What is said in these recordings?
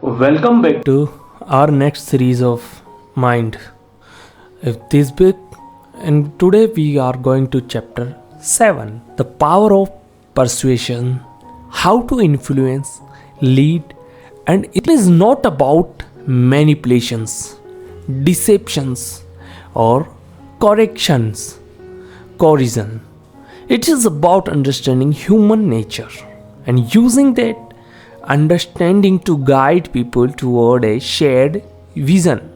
Welcome back to our next series of Mind. If this book, and today we are going to chapter 7, the power of persuasion, how to influence, lead, and it is not about manipulations, deceptions, or coercion. It is about understanding human nature and using that understanding to guide people toward a shared vision,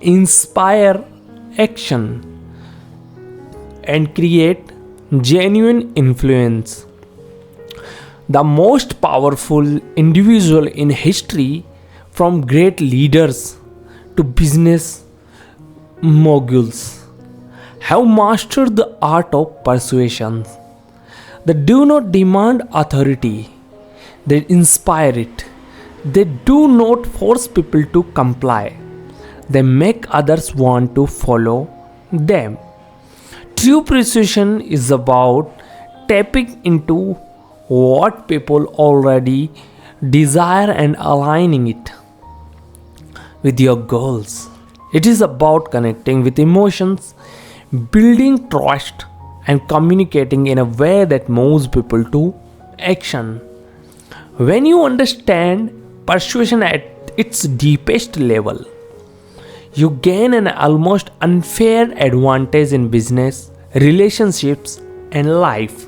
inspire action, and create genuine influence. The most powerful individual in history, from great leaders to business moguls, have mastered the art of persuasion. They do not demand authority, they inspire it. They do not force people to comply, they make others want to follow them. True persuasion is about tapping into what people already desire and aligning it with your goals. It is about connecting with emotions, building trust, and communicating in a way that moves people to action. When you understand persuasion at its deepest level, you gain an almost unfair advantage in business, relationships, and life.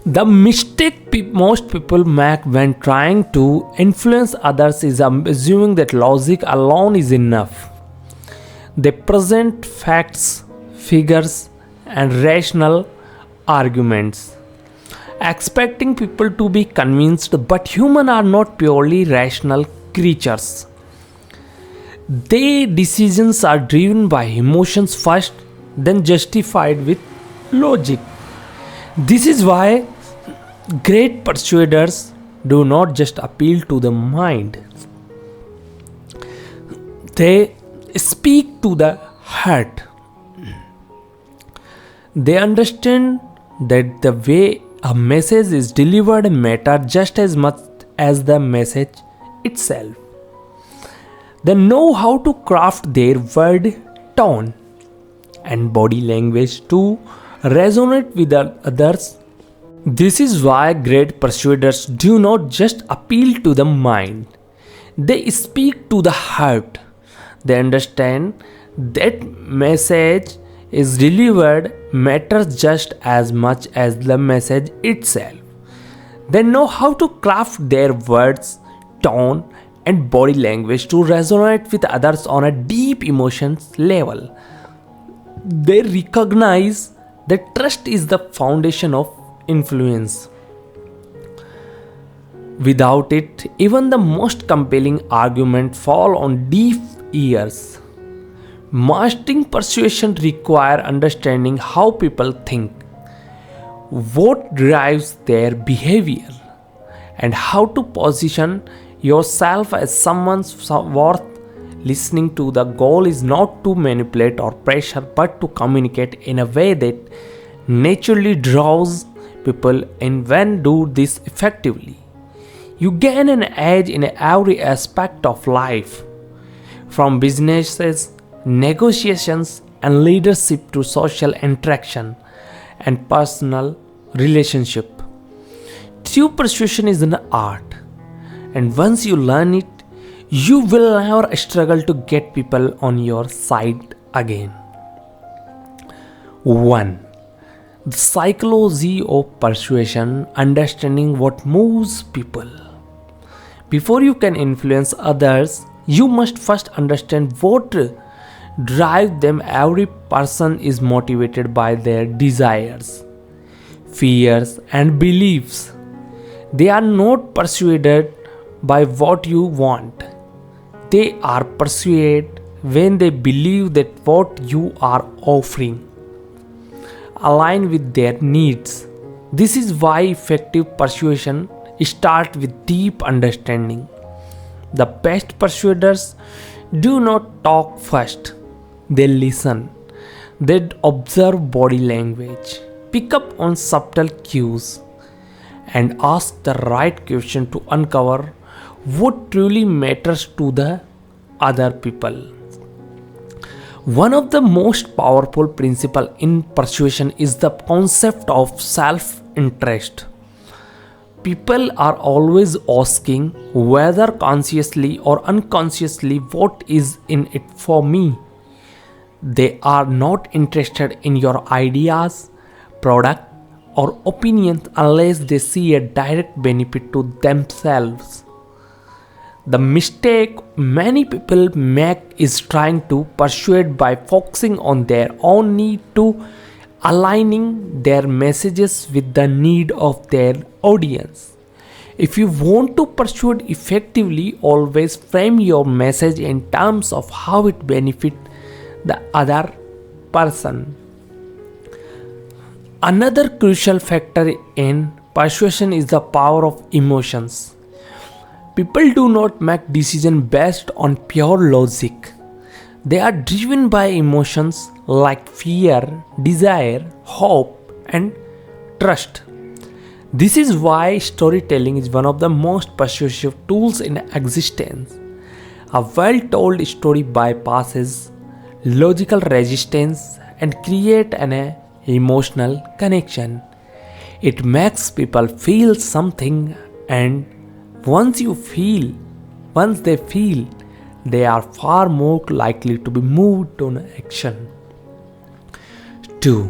The mistake most people make when trying to influence others is assuming that logic alone is enough. They present facts, figures, and rational arguments, expecting people to be convinced, but humans are not purely rational creatures. Their decisions are driven by emotions first, then justified with logic. This is why great persuaders do not just appeal to the mind, they speak to the heart. They understand that the way a message is delivered matters just as much as the message itself. They know how to craft their word, tone, and body language to resonate with others. This is why great persuaders do not just appeal to the mind, they speak to the heart. They understand that message is delivered matters just as much as the message itself. They know how to craft their words, tone, and body language to resonate with others on a deep emotions level. They recognize that trust is the foundation of influence. Without it, even the most compelling argument fall on deaf ears. Mastering persuasion requires understanding how people think, what drives their behavior, and how to position yourself as someone's worth listening to. The goal is not to manipulate or pressure, but to communicate in a way that naturally draws people in. When do this effectively, you gain an edge in every aspect of life, from businesses, negotiations, and leadership to social interaction and personal relationship. True persuasion is an art, and once you learn it, you will never struggle to get people on your side again. 1. The psychology of persuasion, understanding what moves people. Before you can influence others, you must first understand what drives them. Every person is motivated by their desires, fears, and beliefs. They are not persuaded by what you want. They are persuaded when they believe that what you are offering align with their needs. This is why effective persuasion starts with deep understanding. The best persuaders do not talk first, they listen. They observe body language, pick up on subtle cues, and ask the right question to uncover what truly matters to the other people. One of the most powerful principles in persuasion is the concept of self-interest. People are always asking, whether consciously or unconsciously, what is in it for me. They are not interested in your ideas, product, or opinions unless they see a direct benefit to themselves. The mistake many people make is trying to persuade by focusing on their own need to aligning their messages with the need of their audience. If you want to persuade effectively, always frame your message in terms of how it benefits the other person. Another crucial factor in persuasion is the power of emotions. People do not make decisions based on pure logic. They are driven by emotions like fear, desire, hope, and trust. This is why storytelling is one of the most persuasive tools in existence. A well-told story bypasses logical resistance and creates an emotional connection. It makes people feel something, and once they feel, they are far more likely to be moved to action. 2.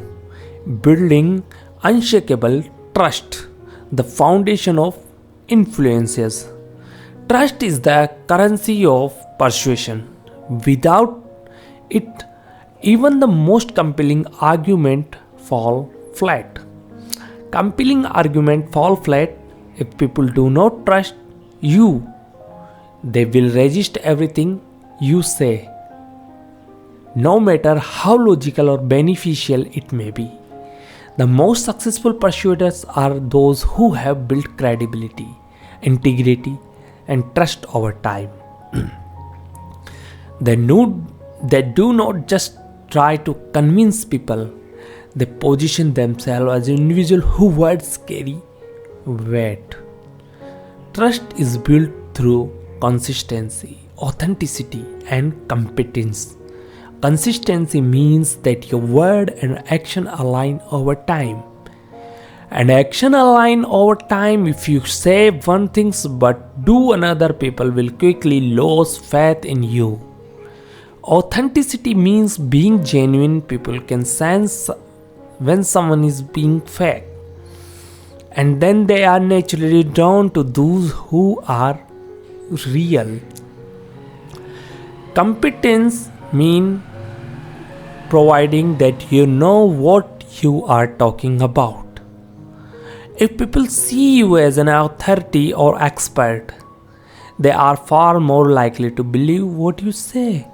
Building unshakable trust, the foundation of influences. Trust is the currency of persuasion. Without it, even the most compelling argument fall flat. Compelling argument fall flat if people do not trust you. They will resist everything you say, no matter how logical or beneficial it may be. The most successful persuaders are those who have built credibility, integrity, and trust over time. They do not just try to convince people, they position themselves as individuals whose words carry weight. Trust is built through consistency, authenticity, and competence. Consistency means that your word and action align over time. And action align over time. If you say one thing but do another, people will quickly lose faith in you. Authenticity means being genuine. People can sense when someone is being fake, and then they are naturally drawn to those who are real. Competence means providing that you know what you are talking about. If people see you as an authority or expert, they are far more likely to believe what you say.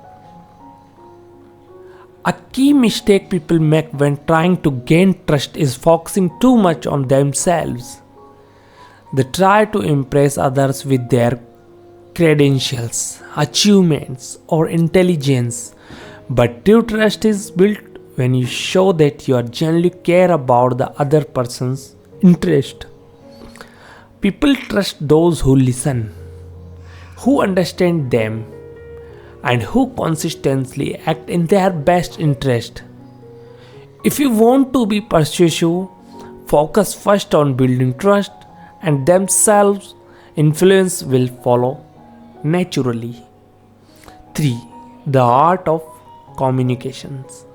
A key mistake people make when trying to gain trust is focusing too much on themselves. They try to impress others with their credentials, achievements, or intelligence. But true trust is built when you show that you genuinely care about the other person's interest. People trust those who listen, who understand them, and who consistently act in their best interest. If you want to be persuasive, focus first on building trust, and themselves influence will follow naturally. 3. The art of communications.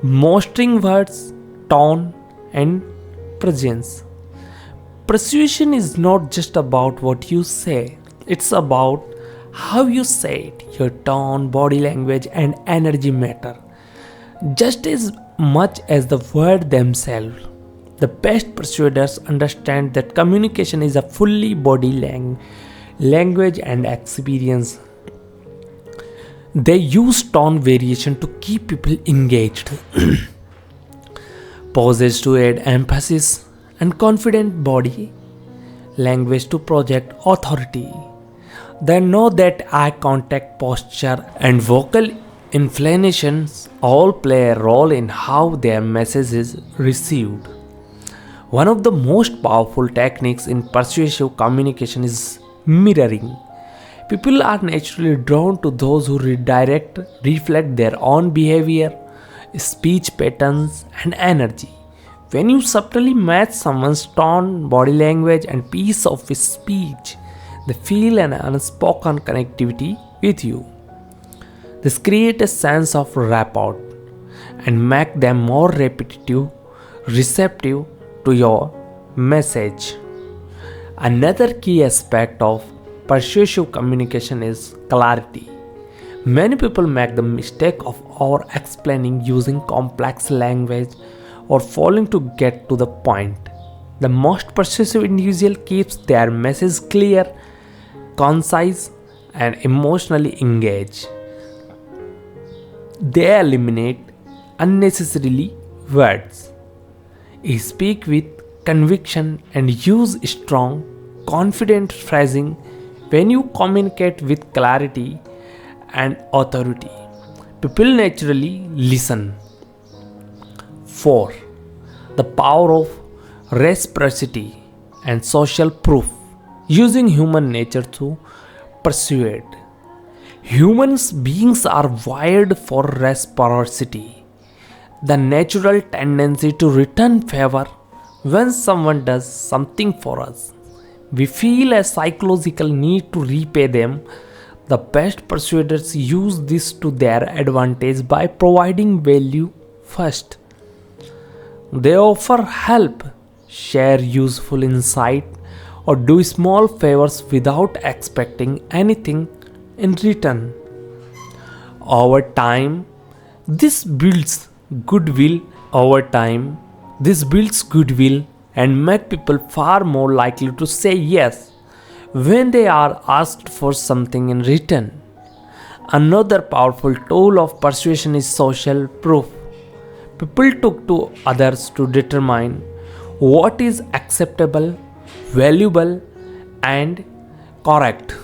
Mastering words, tone, and presence. Persuasion is not just about what you say, it's about how you say it. Your tone, body language, and energy matter just as much as the word themselves. The best persuaders understand that communication is a fully body language and experience. They use tone variation to keep people engaged, pauses to add emphasis, and confident body language to project authority. They know that eye contact, posture, and vocal inflections all play a role in how their message is received. One of the most powerful techniques in persuasive communication is mirroring. People are naturally drawn to those who reflect their own behavior, speech patterns, and energy. When you subtly match someone's tone, body language, and piece of speech, they feel an unspoken connectivity with you. This creates a sense of rapport and make them more receptive to your message. Another key aspect of persuasive communication is clarity. Many people make the mistake of over-explaining, using complex language, or failing to get to the point. The most persuasive individual keeps their message clear, concise, and emotionally engaged. They eliminate unnecessarily words. They speak with conviction and use strong, confident phrasing. When you communicate with clarity and authority, people naturally listen. 4. The power of reciprocity and social proof. Using human nature to persuade. Human beings are wired for reciprocity, the natural tendency to return favor when someone does something for us. We feel a psychological need to repay them. The best persuaders use this to their advantage by providing value first. They offer help, share useful insight, or do small favors without expecting anything in return. Over time, this builds goodwill. And make people far more likely to say yes when they are asked for something in return. Another powerful tool of persuasion is social proof. People talk to others to determine what is acceptable, valuable, and correct.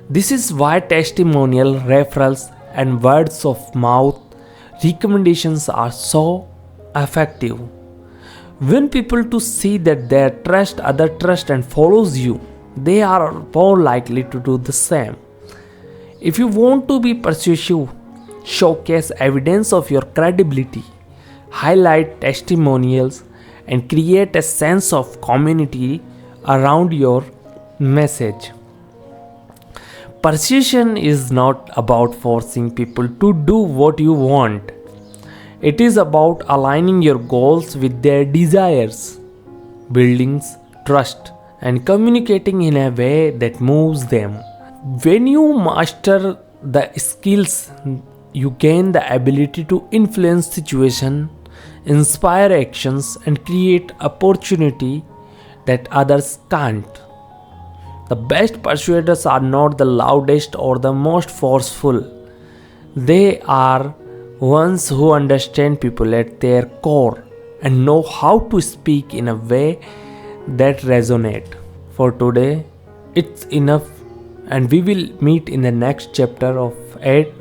This is why testimonial, referrals, and words of mouth recommendations are so effective. When people to see that they trust and follows you, they are more likely to do the same. If you want to be persuasive, showcase evidence of your credibility, highlight testimonials, and create a sense of community around your message. Persuasion is not about forcing people to do what you want. It is about aligning your goals with their desires, building trust, and communicating in a way that moves them. When you master the skills, you gain the ability to influence situations, inspire actions, and create opportunity that others can't. The best persuaders are not the loudest or the most forceful. They are ones who understand people at their core and know how to speak in a way that resonates. For today, it's enough, and we will meet in the next chapter of 8.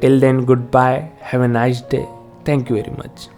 Till then, goodbye. Have a nice day. Thank you very much.